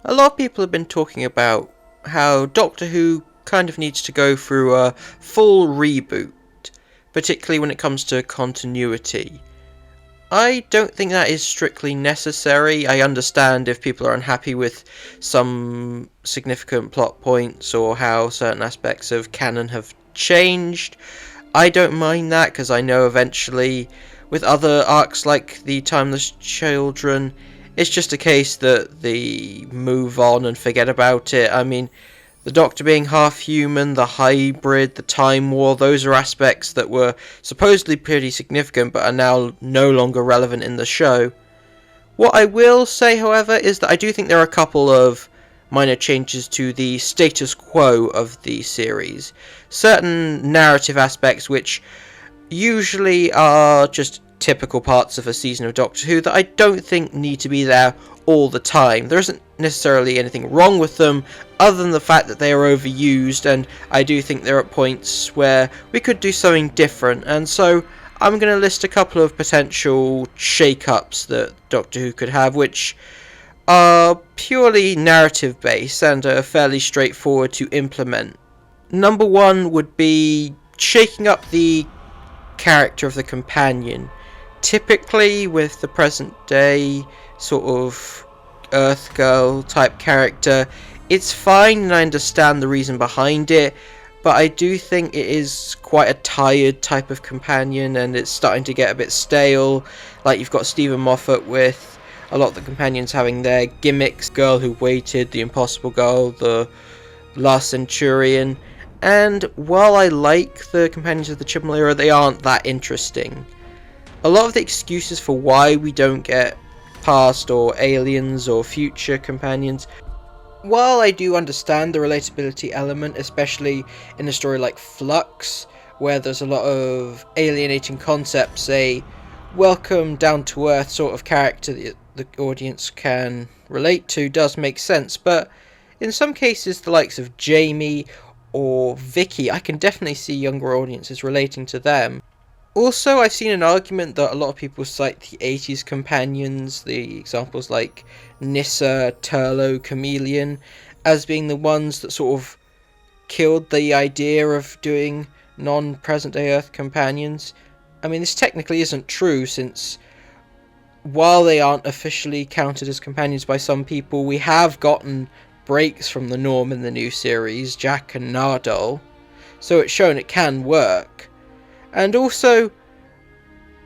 A lot of people have been talking about how Doctor Who kind of needs to go through a full reboot, particularly when it comes to continuity. I don't think that is strictly necessary. I understand if people are unhappy with some significant plot points or how certain aspects of canon have changed. I don't mind that because I know eventually with other arcs like the Timeless Children, it's just a case that they move on and forget about it. I mean, the Doctor being half human, the hybrid, the Time War, those are aspects that were supposedly pretty significant but are now no longer relevant in the show. What I will say, however, is that I do think there are a couple of minor changes to the status quo of the series. Certain narrative aspects which usually are just typical parts of a season of Doctor Who that I don't think need to be there all the time. There isn't necessarily anything wrong with them other than the fact that they are overused, and I do think there are points where we could do something different, and so I'm going to list a couple of potential shake-ups that Doctor Who could have, which are purely narrative based and are fairly straightforward to implement. Number one would be shaking up the character of the companion. Typically with the present day sort of Earth Girl type character, it's fine and I understand the reason behind it, but I do think it is quite a tired type of companion and it's starting to get a bit stale. Like you've got Stephen Moffat with a lot of the companions having their gimmicks, Girl Who Waited, The Impossible Girl, The Last Centurion, and while I like the companions of the Chibnall era, they aren't that interesting. A lot of the excuses for why we don't get past or aliens or future companions, while I do understand the relatability element, especially in a story like Flux, where there's a lot of alienating concepts, a welcome, down-to-earth sort of character that the audience can relate to does make sense, but in some cases the likes of Jamie or Vicky, I can definitely see younger audiences relating to them. Also, I've seen an argument that a lot of people cite the 80s companions, the examples like Nyssa, Turlo, Chameleon, as being the ones that sort of killed the idea of doing non-present day Earth companions. I mean, this technically isn't true, since while they aren't officially counted as companions by some people, we have gotten breaks from the norm in the new series, Jack and Nardole, so it's shown it can work. And also,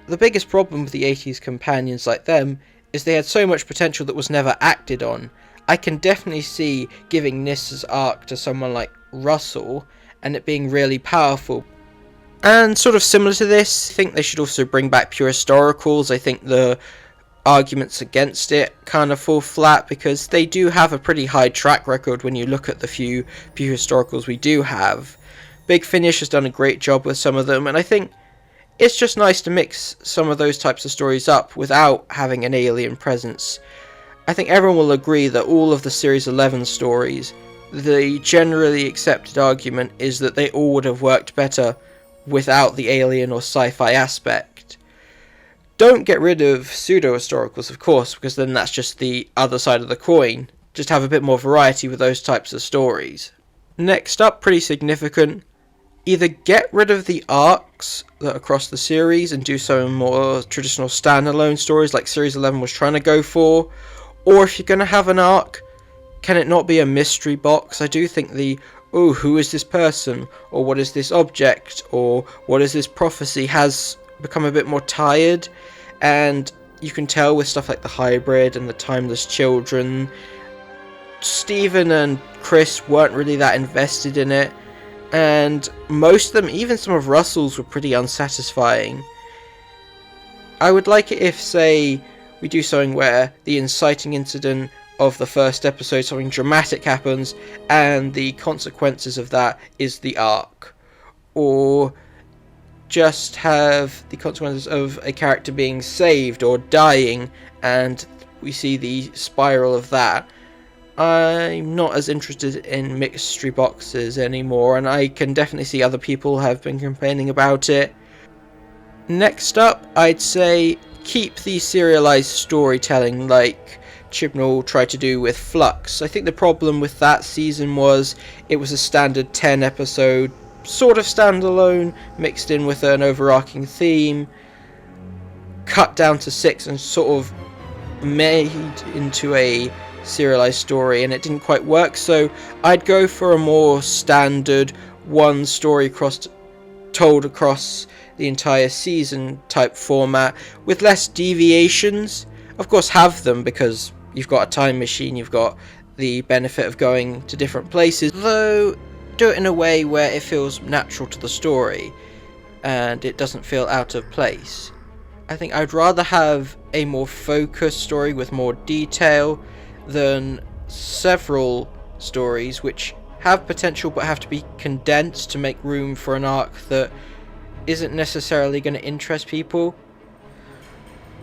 the biggest problem with the 80s companions like them is they had so much potential that was never acted on. I can definitely see giving Nyssa's arc to someone like Russell and it being really powerful. And sort of similar to this, I think they should also bring back pure historicals. I think the arguments against it kind of fall flat because they do have a pretty high track record when you look at the few historicals we do have. Big Finish has done a great job with some of them, and I think it's just nice to mix some of those types of stories up without having an alien presence. I think everyone will agree that all of the Series 11 stories, the generally accepted argument is that they all would have worked better without the alien or sci-fi aspect. Don't get rid of pseudo-historicals, of course, because then that's just the other side of the coin. Just have a bit more variety with those types of stories. Next up, pretty significant, either get rid of the arcs that across the series and do some more traditional standalone stories like Series 11 was trying to go for, or if you're going to have an arc, can it not be a mystery box? I do think the, oh, who is this person, or what is this object, or what is this prophecy has become a bit more tired, and you can tell with stuff like the hybrid and the Timeless Children, Stephen and Chris weren't really that invested in it, and most of them, even some of Russell's, were pretty unsatisfying. I would like it if, say, we do something where the inciting incident of the first episode, something dramatic happens, and the consequences of that is the arc. Or just have the consequences of a character being saved or dying, and we see the spiral of that. I'm not as interested in mystery boxes anymore, and I can definitely see other people have been complaining about it. Next up, I'd say keep the serialized storytelling, like Chibnall tried to do with Flux. I think the problem with that season was it was a standard 10 episode, sort of standalone, mixed in with an overarching theme, cut down to 6 and sort of made into a serialized story, and it didn't quite work. So I'd go for a more standard one story told across the entire season type format with less deviations. Of course, have them because you've got a time machine, you've got the benefit of going to different places, though do it in a way where it feels natural to the story and it doesn't feel out of place. I think I'd rather have a more focused story with more detail than several stories which have potential but have to be condensed to make room for an arc that isn't necessarily going to interest people.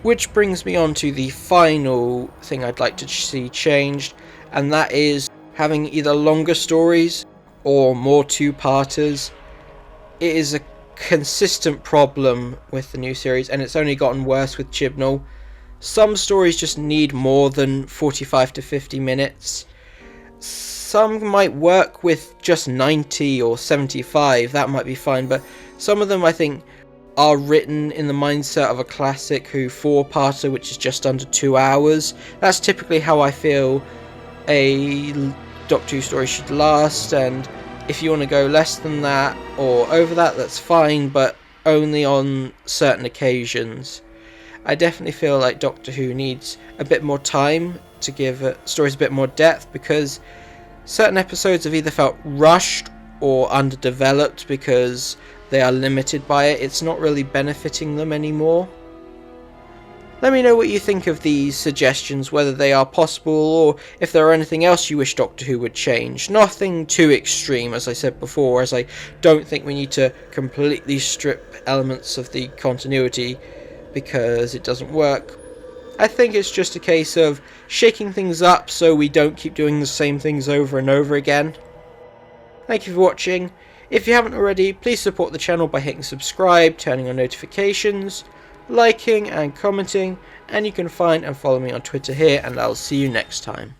Which brings me on to the final thing I'd like to see changed, and that is having either longer stories or more two-parters. It is a consistent problem with the new series, and it's only gotten worse with Chibnall. Some stories just need more than 45 to 50 minutes. Some might work with just 90 or 75, that might be fine, but some of them I think are written in the mindset of a classic Who 4-parter, which is just under 2 hours. That's typically how I feel a Doctor Who story should last, and if you want to go less than that or over that, that's fine, but only on certain occasions. I definitely feel like Doctor Who needs a bit more time to give stories a bit more depth, because certain episodes have either felt rushed or underdeveloped because they are limited by it. It's not really benefiting them anymore. Let me know what you think of these suggestions, whether they are possible or if there are anything else you wish Doctor Who would change. Nothing too extreme, as I said before, as I don't think we need to completely strip elements of the continuity because it doesn't work. I think it's just a case of shaking things up so we don't keep doing the same things over and over again. Thank you for watching. If you haven't already, please support the channel by hitting subscribe, turning on notifications, liking and commenting, and you can find and follow me on Twitter here, and I'll see you next time.